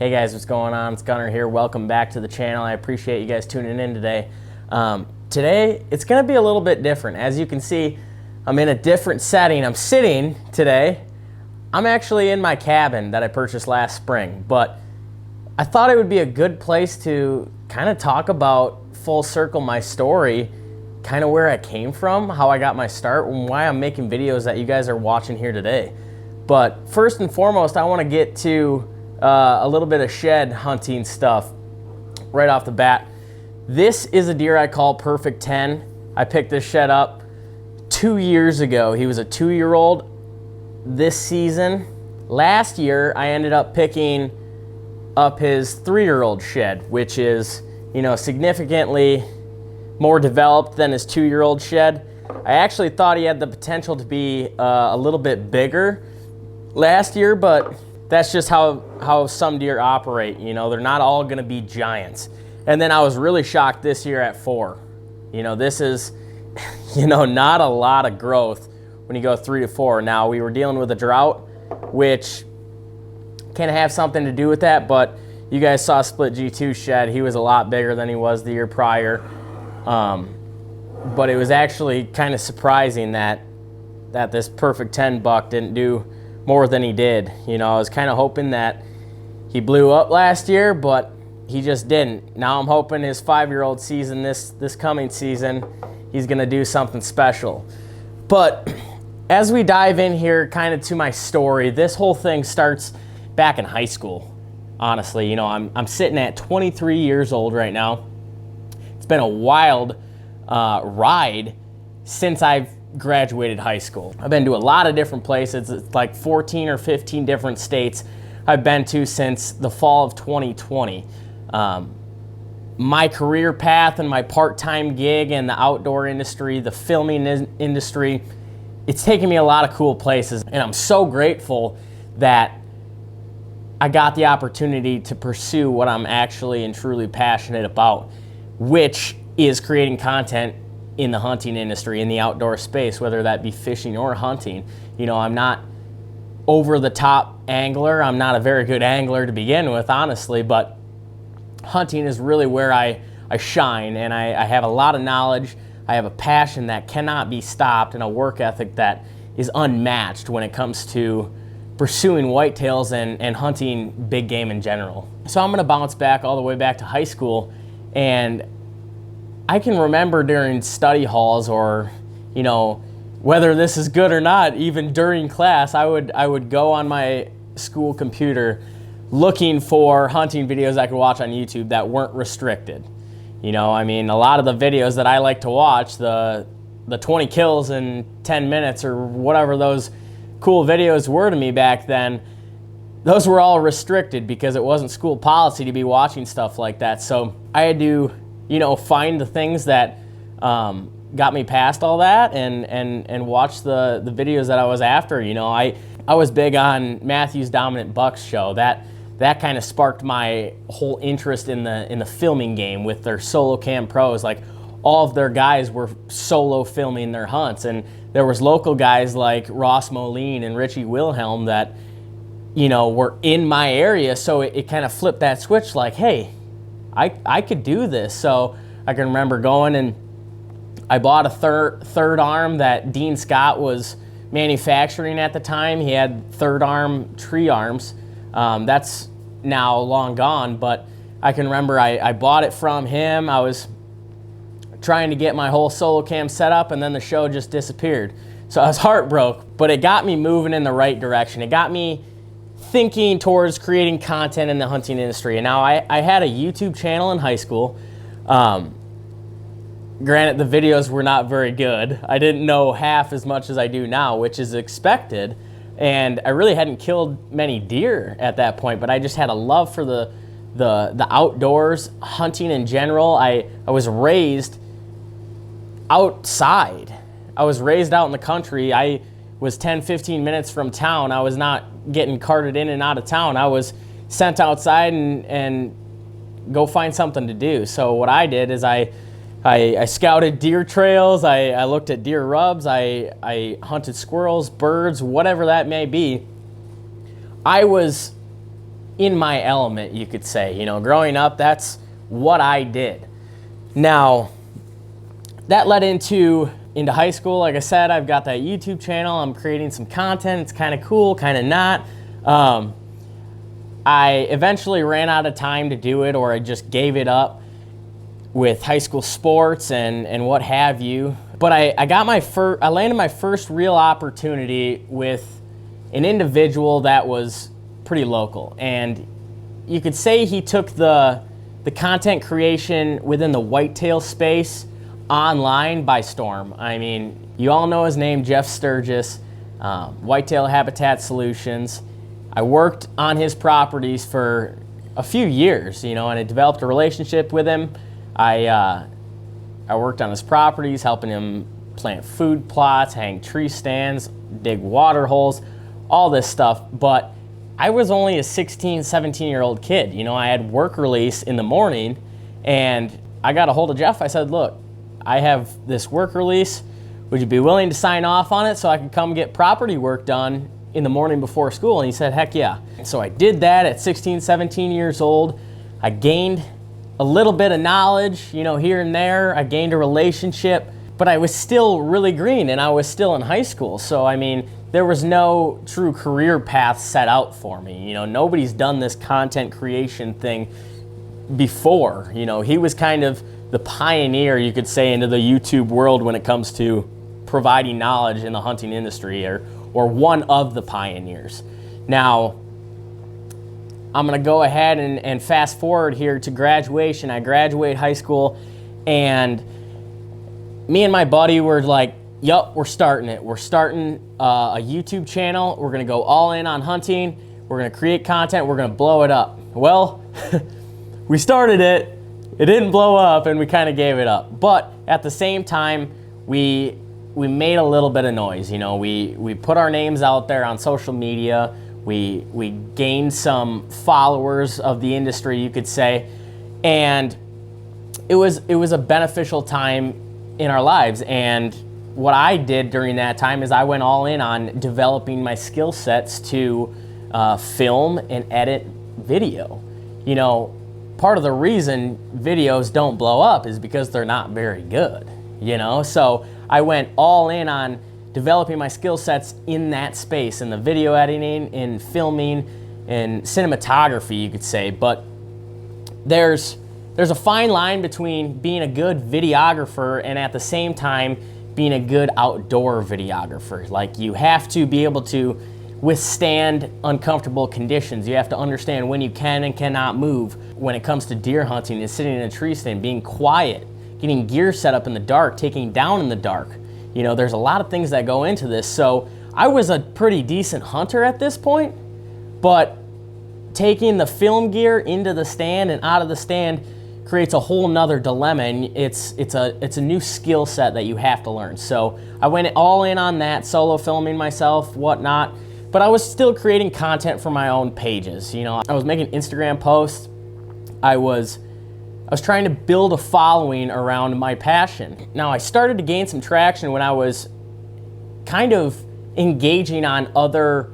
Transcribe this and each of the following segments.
Hey guys, what's going on? It's Gunnar here. Welcome back to the channel. I appreciate you guys tuning in today. Today, it's gonna be a little bit different. As you can see, I'm in a different setting. I'm sitting today. I'm actually in my cabin that I purchased last spring, but I thought it would be a good place to kind of talk about full circle my story, kind of where I came from, how I got my start, and why I'm making videos that you guys are watching here today. But first and foremost, I want to get to a little bit of shed hunting stuff right off the bat. This is a deer I call Perfect 10. I picked this shed up 2 years ago. He was a 2-year-old this season. Last year, I ended up picking up his 3-year-old shed, which is, you know, significantly more developed than his 2-year-old shed. I actually thought he had the potential to be a little bit bigger last year, but that's just how some deer operate. You know, they're not all gonna be giants. And then I was really shocked this year at 4. You know, this is, you know, not a lot of growth when you go 3 to 4. Now, we were dealing with a drought, which can have something to do with that, but you guys saw Split G2 shed. He was a lot bigger than he was the year prior. But it was actually kind of surprising that this Perfect 10 buck didn't do more than he did. You know, I was kind of hoping that he blew up last year, but he just didn't. Now I'm hoping his 5-year-old season, this coming season, he's gonna do something special. But as we dive in here kind of to my story, this whole thing starts back in high school. Honestly, you know, I'm sitting at 23 years old right now. It's been a wild ride since I've graduated high school. I've been to a lot of different places. It's like 14 or 15 different states I've been to since the fall of 2020. My career path and my part-time gig in the outdoor industry, the filming industry, it's taken me a lot of cool places, and I'm so grateful that I got the opportunity to pursue what I'm actually and truly passionate about, which is creating content in the hunting industry, in the outdoor space, whether that be fishing or hunting. You know, I'm not over the top angler. I'm not a very good angler to begin with, honestly, but hunting is really where I shine, and I have a lot of knowledge. I have a passion that cannot be stopped and a work ethic that is unmatched when it comes to pursuing whitetails and hunting big game in general. So I'm gonna bounce back all the way back to high school, and I can remember during study halls, or, you know, whether this is good or not, even during class, I would go on my school computer looking for hunting videos I could watch on YouTube that weren't restricted. You know, I mean, a lot of the videos that I like to watch, the 20 kills in 10 minutes or whatever those cool videos were to me back then, those were all restricted because it wasn't school policy to be watching stuff like that. So I had to, you know, find the things that got me past all that and watch the videos that I was after. You know, I was big on Matthew's Dominant Bucks show. That kind of sparked my whole interest in the filming game with their solo cam pros. Like, all of their guys were solo filming their hunts, and there was local guys like Ross Moline and Richie Wilhelm that, you know, were in my area. So it kind of flipped that switch, like, hey, I could do this. So I can remember going and I bought a third arm that Dean Scott was manufacturing at the time. He had third arm tree arms. That's now long gone, but I can remember I bought it from him. I was trying to get my whole solo cam set up, and then the show just disappeared. So I was heartbroken, but it got me moving in the right direction. It got me thinking towards creating content in the hunting industry. And now I had a YouTube channel in high school. Granted, the videos were not very good. I didn't know half as much as I do now, which is expected. And I really hadn't killed many deer at that point, but I just had a love for the outdoors, hunting in general. I was raised outside. I was raised out in the country. I was 10, 15 minutes from town. I was not getting carted in and out of town. I was sent outside and go find something to do. So what I did is I scouted deer trails. I looked at deer rubs. I hunted squirrels, birds, whatever that may be. I was in my element, you could say. You know, growing up, that's what I did. Now, that led into high school. Like I said, I've got that YouTube channel. I'm creating some content. It's kind of cool, kind of not. I eventually ran out of time to do it, or I just gave it up with high school sports and what have you. But I landed my first real opportunity with an individual that was pretty local. And you could say he took the content creation within the whitetail space online by storm. I mean, you all know his name, Jeff Sturgis, Whitetail Habitat Solutions. I worked on his properties for a few years, you know, and I developed a relationship with him. I worked on his properties, helping him plant food plots, hang tree stands, dig water holes, all this stuff. But I was only a 16, 17-year-old kid. You know, I had work release in the morning, and I got a hold of Jeff. I said, look, I have this work release. Would you be willing to sign off on it so I could come get property work done in the morning before school? And he said, heck yeah. So I did that at 16, 17 years old. I gained a little bit of knowledge, you know, here and there. I gained a relationship, but I was still really green and I was still in high school. So, I mean, there was no true career path set out for me. You know, nobody's done this content creation thing before. You know, he was kind of the pioneer, you could say, into the YouTube world when it comes to providing knowledge in the hunting industry, or one of the pioneers. Now, I'm gonna go ahead and fast forward here to graduation. I graduate high school, and me and my buddy were like, yup, we're starting it. We're starting a YouTube channel. We're gonna go all in on hunting. We're gonna create content. We're gonna blow it up. Well, we started it. It didn't blow up, and we kind of gave it up. But at the same time, we made a little bit of noise. You know, we put our names out there on social media. We gained some followers of the industry, you could say, and it was a beneficial time in our lives. And what I did during that time is I went all in on developing my skill sets to film and edit video. You know, part of the reason videos don't blow up is because they're not very good, you know? So I went all in on developing my skill sets in that space, in the video editing, in filming, and cinematography, you could say. But there's a fine line between being a good videographer and at the same time being a good outdoor videographer. Like, you have to be able to withstand uncomfortable conditions. You have to understand when you can and cannot move. When it comes to deer hunting and sitting in a tree stand, being quiet, getting gear set up in the dark, taking down in the dark. You know, there's a lot of things that go into this. So I was a pretty decent hunter at this point, but taking the film gear into the stand and out of the stand creates a whole nother dilemma, and it's a new skill set that you have to learn. So I went all in on that, solo filming myself, whatnot, but I was still creating content for my own pages. You know, I was making Instagram posts. I was trying to build a following around my passion. Now, I started to gain some traction when I was kind of engaging on other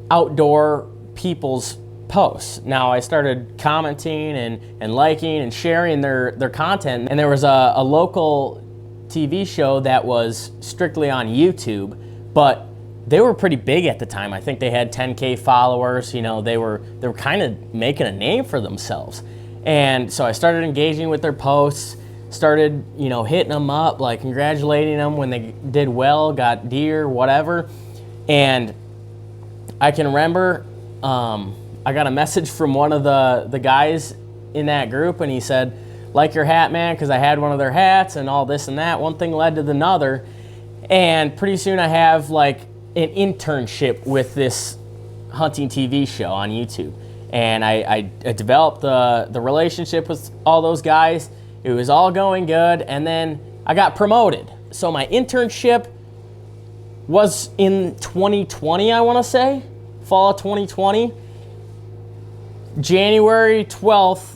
outdoor people's posts. Now, I started commenting and liking and sharing their content, and there was a local TV show that was strictly on YouTube, but they were pretty big at the time. I think they had 10K followers. You know, they were kind of making a name for themselves. And so I started engaging with their posts, started, you know, hitting them up, like congratulating them when they did well, got deer, whatever. And I can remember I got a message from one of the guys in that group, and he said, like your hat, man, because I had one of their hats and all this and that. One thing led to another. And pretty soon I have like an internship with this hunting TV show on YouTube. And I developed the relationship with all those guys. It was all going good, and then I got promoted. So my internship was in 2020, I want to say, fall of 2020. January 12th,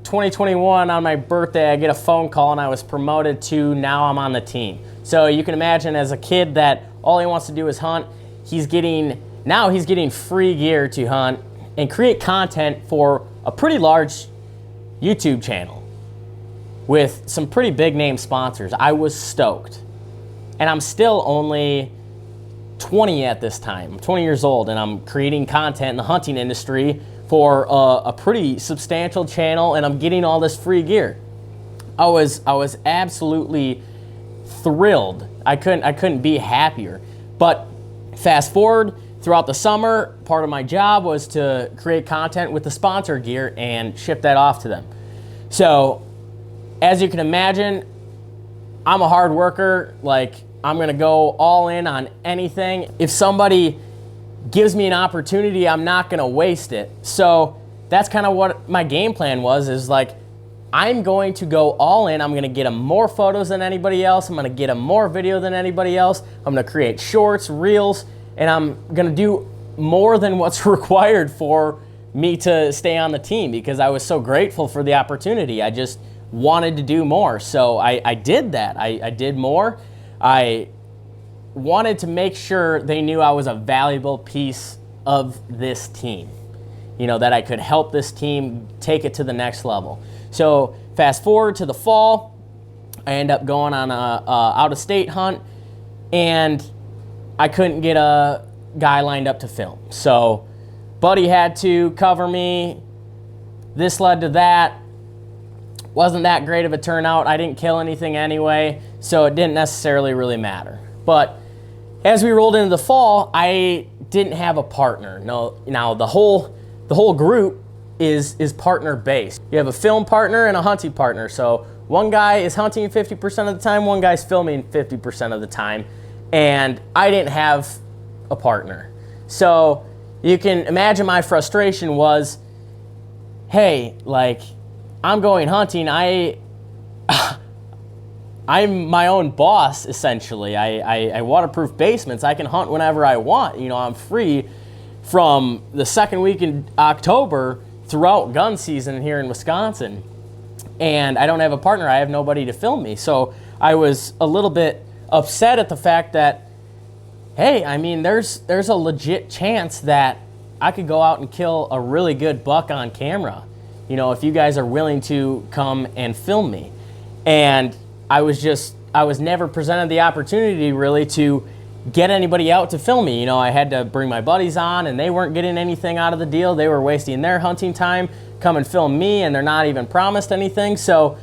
2021, on my birthday, I get a phone call, and I was promoted to now I'm on the team. So you can imagine, as a kid that all he wants to do is hunt, he's getting free gear to hunt and create content for a pretty large YouTube channel with some pretty big name sponsors. I was stoked. And I'm still only 20 at this time. I'm 20 years old, and I'm creating content in the hunting industry for a pretty substantial channel, and I'm getting all this free gear. I was absolutely thrilled. I couldn't be happier. But fast forward, throughout the summer, part of my job was to create content with the sponsor gear and ship that off to them. So, as you can imagine, I'm a hard worker. Like, I'm gonna go all in on anything. If somebody gives me an opportunity, I'm not gonna waste it. So that's kind of what my game plan was, is like, I'm going to go all in. I'm gonna get them more photos than anybody else. I'm gonna get them more video than anybody else. I'm gonna create shorts, reels, and I'm gonna do more than what's required for me to stay on the team, because I was so grateful for the opportunity. I just wanted to do more. So I did that. I did more. I wanted to make sure they knew I was a valuable piece of this team, you know, that I could help this team take it to the next level. So fast forward to the fall, I end up going on a out-of-state hunt, and I couldn't get a guy lined up to film. So buddy had to cover me. This led to that. Wasn't that great of a turnout. I didn't kill anything anyway, so it didn't necessarily really matter. But as we rolled into the fall, I didn't have a partner. No, now the whole group is partner based. You have a film partner and a hunting partner. So one guy is hunting 50% of the time, one guy's filming 50% of the time, and I didn't have a partner. So you can imagine my frustration was, hey, like, I'm going hunting. I'm my own boss, essentially. I waterproof basements. I can hunt whenever I want. You know, I'm free from the second week in October throughout gun season here in Wisconsin. And I don't have a partner. I have nobody to film me. So I was a little bit upset at the fact that, hey, I mean, there's a legit chance that I could go out and kill a really good buck on camera, you know, if you guys are willing to come and film me. And I was never presented the opportunity really to get anybody out to film me. You know, I had to bring my buddies on, and they weren't getting anything out of the deal. They were wasting their hunting time, come and film me, and they're not even promised anything. So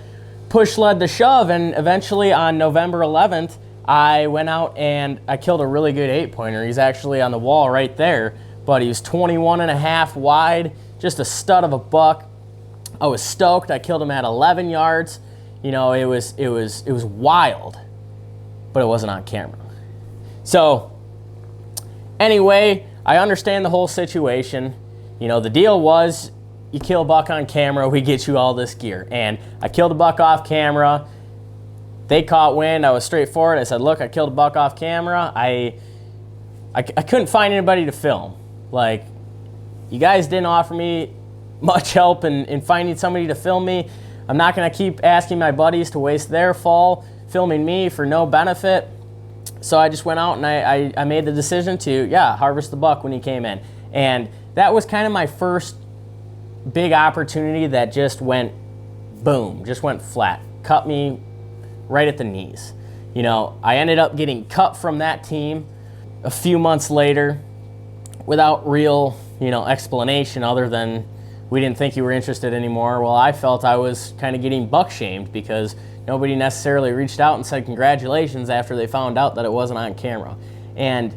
push led to shove, and eventually on November 11th, I went out and I killed a really good 8-pointer. He's actually on the wall right there, but he was 21.5 wide, just a stud of a buck. I was stoked. I killed him at 11 yards. You know, it was wild, but it wasn't on camera. So anyway, I understand the whole situation. You know, the deal was, you kill a buck on camera, we get you all this gear. And I killed a buck off camera. They caught wind. I was straightforward. I said, look, I killed a buck off camera. I couldn't find anybody to film. Like, you guys didn't offer me much help in finding somebody to film me. I'm not going to keep asking my buddies to waste their fall filming me for no benefit. So I just went out and I made the decision to, harvest the buck when he came in. And that was kind of my first big opportunity that just went boom, just went flat, cut me right at the knees. You know, I ended up getting cut from that team a few months later without real, you know, explanation other than, we didn't think you were interested anymore. Well, I felt I was kind of getting buck shamed because nobody necessarily reached out and said congratulations after they found out that it wasn't on camera. And,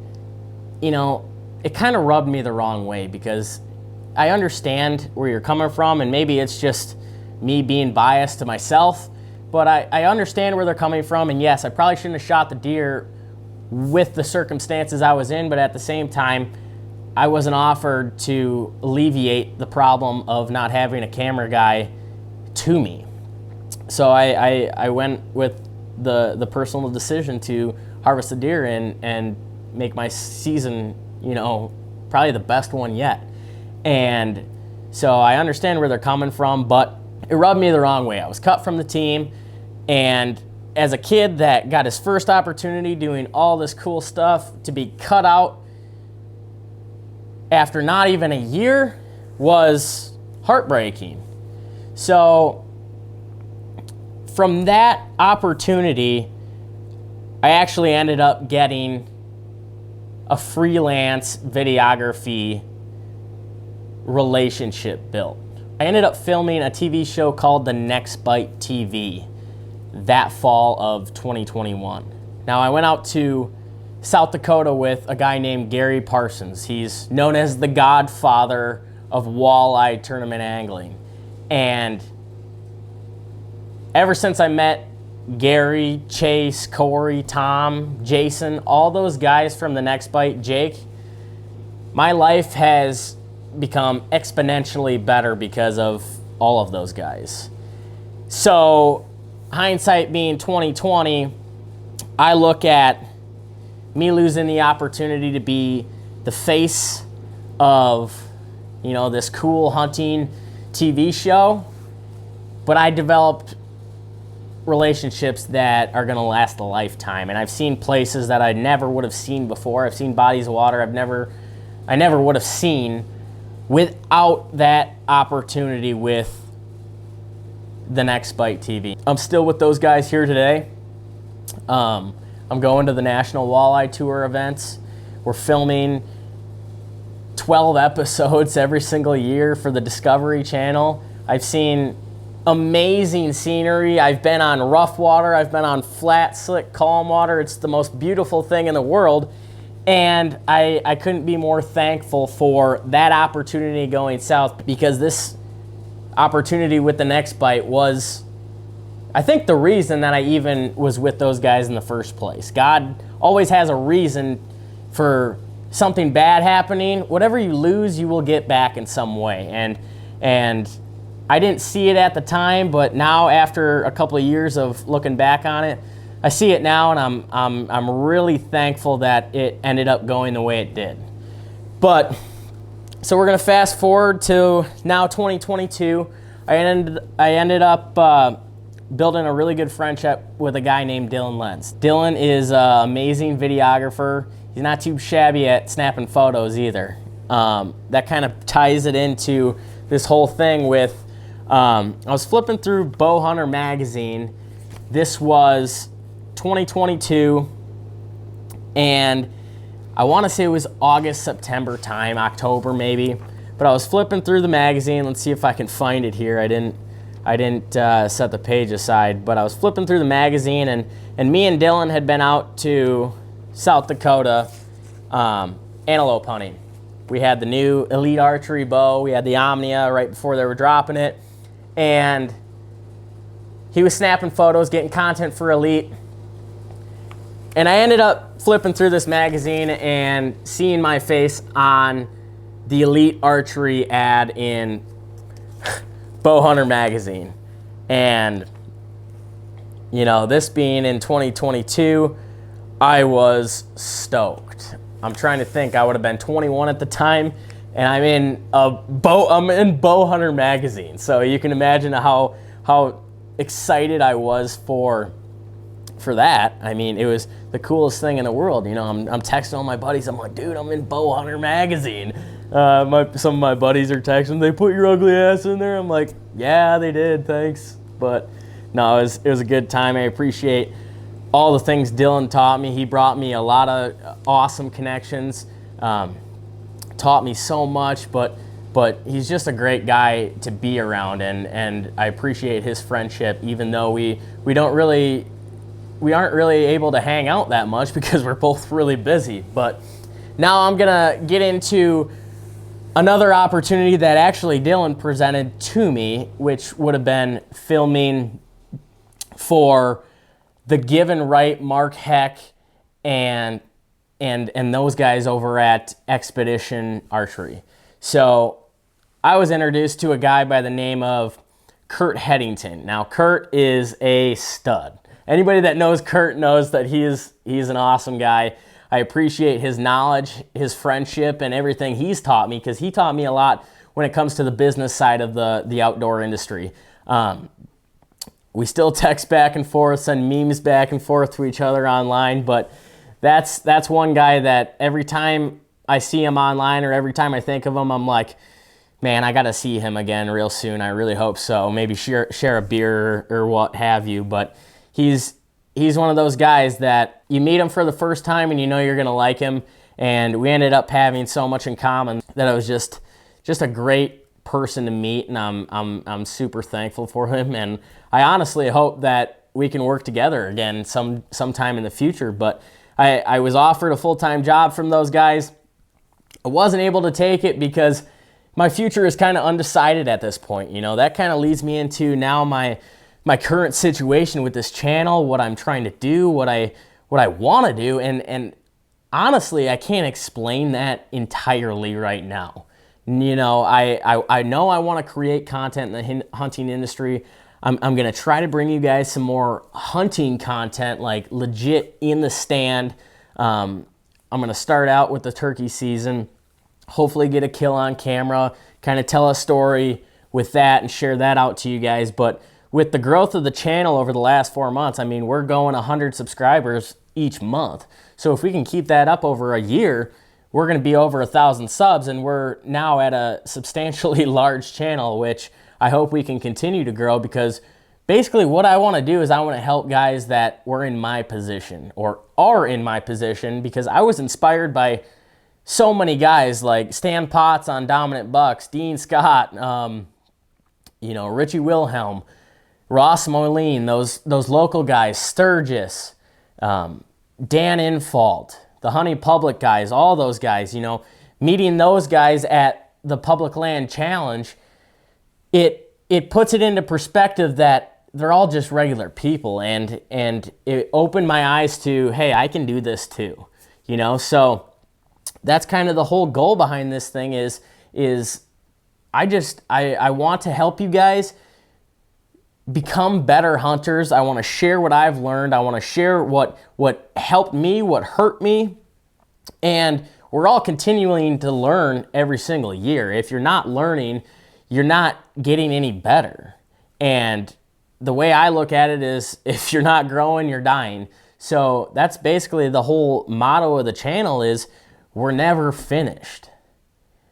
you know, it kind of rubbed me the wrong way, because I understand where you're coming from, and maybe it's just me being biased to myself, but I understand where they're coming from. And yes, I probably shouldn't have shot the deer with the circumstances I was in, but at the same time, I wasn't offered to alleviate the problem of not having a camera guy to me. So I went with the personal decision to harvest the deer and make my season, you know, probably the best one yet. And so I understand where they're coming from, but it rubbed me the wrong way. I was cut from the team, and as a kid that got his first opportunity doing all this cool stuff, to be cut out after not even a year was heartbreaking. So from that opportunity, I actually ended up getting a freelance videography relationship built. I ended up filming a TV show called The Next Bite TV that fall of 2021. Now, I went out to South Dakota with a guy named Gary Parsons. He's known as the godfather of walleye tournament angling. And ever since I met Gary, Chase, Corey, Tom, Jason, all those guys from The Next Bite, Jake, my life has become exponentially better because of all of those guys. So, hindsight being 2020, I look at me losing the opportunity to be the face of, you know, this cool hunting TV show, but I developed relationships that are gonna last a lifetime. And I've seen places that I never would have seen before. I've seen bodies of water I never would have seen without that opportunity with The Next Bite TV. I'm still with those guys here today. I'm going to the National Walleye Tour events. We're filming 12 episodes every single year for the Discovery Channel. I've seen amazing scenery. I've been on rough water. I've been on flat, slick, calm water. It's the most beautiful thing in the world. And I couldn't be more thankful for that opportunity going south, because this opportunity with The Next Bite was, I think, the reason that I even was with those guys in the first place. God always has a reason for something bad happening. Whatever you lose, you will get back in some way. And I didn't see it at the time, but now after a couple of years of looking back on it, I see it now, and I'm really thankful that it ended up going the way it did. But so we're gonna fast forward to now 2022. I ended up building a really good friendship with a guy named Dylan Lenz. Dylan is an amazing videographer. He's not too shabby at snapping photos either. That kind of ties it into this whole thing with, I was flipping through Bow Hunter magazine. This was 2022, and I want to say it was August, September time, October maybe. But I was flipping through the magazine. Let's see if I can find it here. I didn't set the page aside, but I was flipping through the magazine, and me and Dylan had been out to South Dakota antelope hunting. We had the new Elite Archery bow. We had the Omnia right before they were dropping it, and he was snapping photos, getting content for Elite. And I ended up flipping through this magazine and seeing my face on the Elite Archery ad in Bow Hunter magazine. And, you know, this being in 2022, I was stoked. I'm trying to think, I would have been 21 at the time, and I'm in Bow Hunter magazine. So you can imagine how excited I was for that. I mean, it was the coolest thing in the world. You know, I'm texting all my buddies. I'm like, dude, I'm in Bow Hunter magazine. Some of my buddies are texting, they put your ugly ass in there. I'm like, yeah, they did, thanks. But no, it was a good time. I appreciate all the things Dylan taught me. He brought me a lot of awesome connections, taught me so much, but he's just a great guy to be around, and I appreciate his friendship, even though we aren't really able to hang out that much because we're both really busy. But now I'm gonna get into another opportunity that actually Dylan presented to me, which would have been filming for the Given Right, Mark Heck, and those guys over at Expedition Archery. So I was introduced to a guy by the name of Kurt Headington. Now, Kurt is a stud. Anybody that knows Kurt knows that he's an awesome guy. I appreciate his knowledge, his friendship, and everything he's taught me, because he taught me a lot when it comes to the business side of the outdoor industry. We still text back and forth, send memes back and forth to each other online, but that's one guy that every time I see him online or every time I think of him, I'm like, man, I got to see him again real soon. I really hope so. Maybe share a beer or what have you. But he's one of those guys that you meet him for the first time and you know you're going to like him. And we ended up having so much in common that it was just a great person to meet, and I'm super thankful for him. And I honestly hope that we can work together again sometime in the future. But I was offered a full-time job from those guys. I wasn't able to take it because my future is kind of undecided at this point. You know, that kind of leads me into now my current situation with this channel, what I'm trying to do, what I want to do, and honestly, I can't explain that entirely right now. You know, I know I want to create content in the hunting industry. I'm going to try to bring you guys some more hunting content, like legit in the stand. I'm going to start out with the turkey season, hopefully get a kill on camera, kind of tell a story with that and share that out to you guys. But with the growth of the channel over the last 4 months, I mean, we're going 100 subscribers each month. So if we can keep that up over a year, we're going to be over 1,000 subs, and we're now at a substantially large channel, which I hope we can continue to grow, because basically what I want to do is I want to help guys that were in my position or are in my position, because I was inspired by so many guys like Stan Potts on Dominant Bucks, Dean Scott, you know, Richie Wilhelm, Ross Moline, those local guys, Sturgis, Dan Infalt, the Hunting Public guys, all those guys, you know, meeting those guys at the Public Land Challenge, it puts it into perspective that they're all just regular people, and it opened my eyes to, hey, I can do this too, you know. So that's kind of the whole goal behind this thing is I want to help you guys become better hunters. I want to share what I've learned. I want to share what helped me, what hurt me. And we're all continuing to learn every single year. If you're not learning, you're not getting any better. And the way I look at it is, if you're not growing, you're dying. So that's basically the whole motto of the channel is, we're never finished.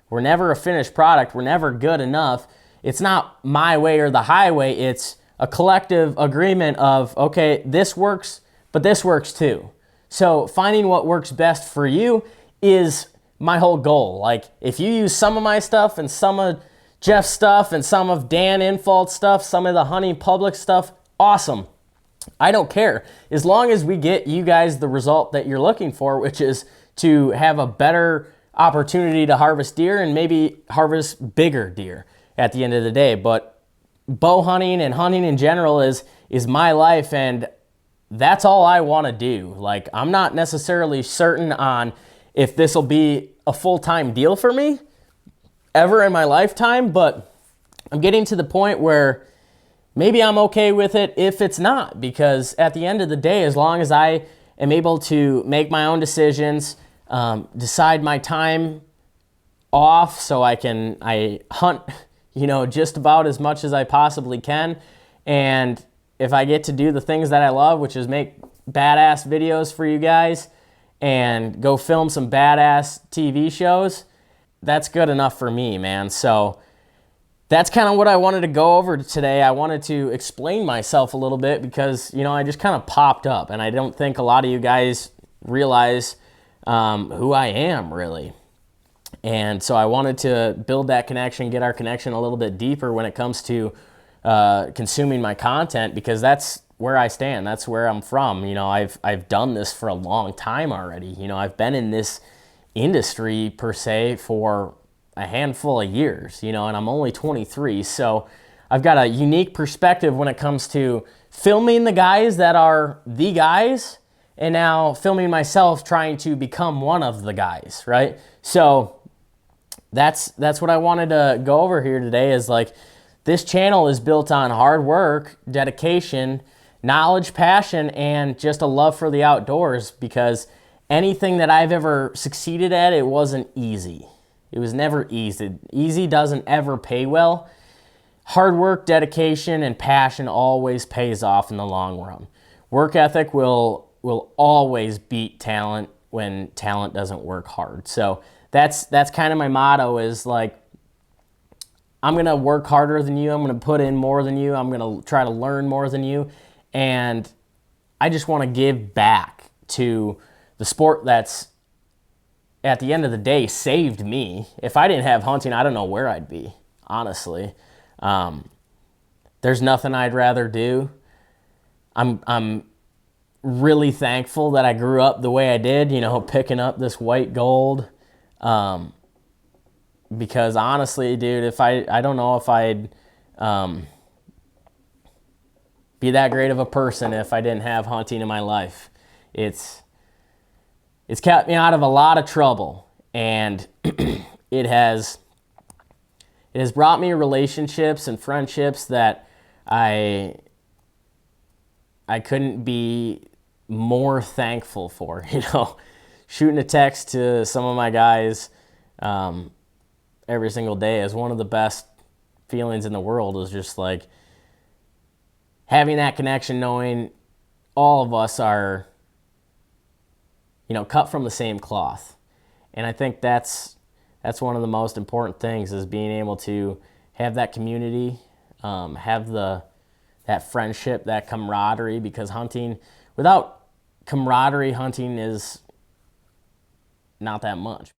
We're never a finished product. We're never good enough. It's not my way or the highway. It's a collective agreement of, okay, this works, but this works too. So finding what works best for you is my whole goal. Like, if you use some of my stuff and some of Jeff's stuff and some of Dan Infalt's stuff, some of the Hunting Public stuff, awesome. I don't care. As long as we get you guys the result that you're looking for, which is to have a better opportunity to harvest deer and maybe harvest bigger deer at the end of the day. But bow hunting and hunting in general is my life, and that's all I want to do. Like, I'm not necessarily certain on if this will be a full-time deal for me ever in my lifetime, but I'm getting to the point where maybe I'm okay with it if it's not, because at the end of the day, as long as I am able to make my own decisions, decide my time off so I hunt, you know, just about as much as I possibly can. And if I get to do the things that I love, which is make badass videos for you guys and go film some badass TV shows, that's good enough for me, man. So that's kind of what I wanted to go over today. I wanted to explain myself a little bit because, you know, I just kind of popped up, and I don't think a lot of you guys realize who I am, really. And so I wanted to build that connection, get our connection a little bit deeper when it comes to consuming my content, because that's where I stand. That's where I'm from. You know, I've done this for a long time already. You know, I've been in this industry per se for a handful of years, you know, and I'm only 23. So I've got a unique perspective when it comes to filming the guys that are the guys, and now filming myself trying to become one of the guys, right? So that's what I wanted to go over here today, is like, this channel is built on hard work, dedication, knowledge, passion, and just a love for the outdoors, because anything that I've ever succeeded at, it wasn't easy. It was never easy. Easy doesn't ever pay well. Hard work, dedication, and passion always pays off in the long run. Work ethic will always beat talent when talent doesn't work hard. So that's kind of my motto, is like, I'm going to work harder than you. I'm going to put in more than you. I'm going to try to learn more than you. And I just want to give back to the sport that's, at the end of the day, saved me. If I didn't have hunting, I don't know where I'd be, honestly. There's nothing I'd rather do. I'm really thankful that I grew up the way I did, you know, picking up this white gold. Because honestly, dude, if I don't know if I'd be that great of a person if I didn't have hunting in my life. It's kept me out of a lot of trouble, and it has brought me relationships and friendships that I couldn't be more thankful for. You know, shooting a text to some of my guys every single day is one of the best feelings in the world. Is just like having that connection, knowing all of us are, you know, cut from the same cloth. And I think that's one of the most important things, is being able to have that community, have that friendship, that camaraderie, because hunting, without camaraderie, hunting is not that much.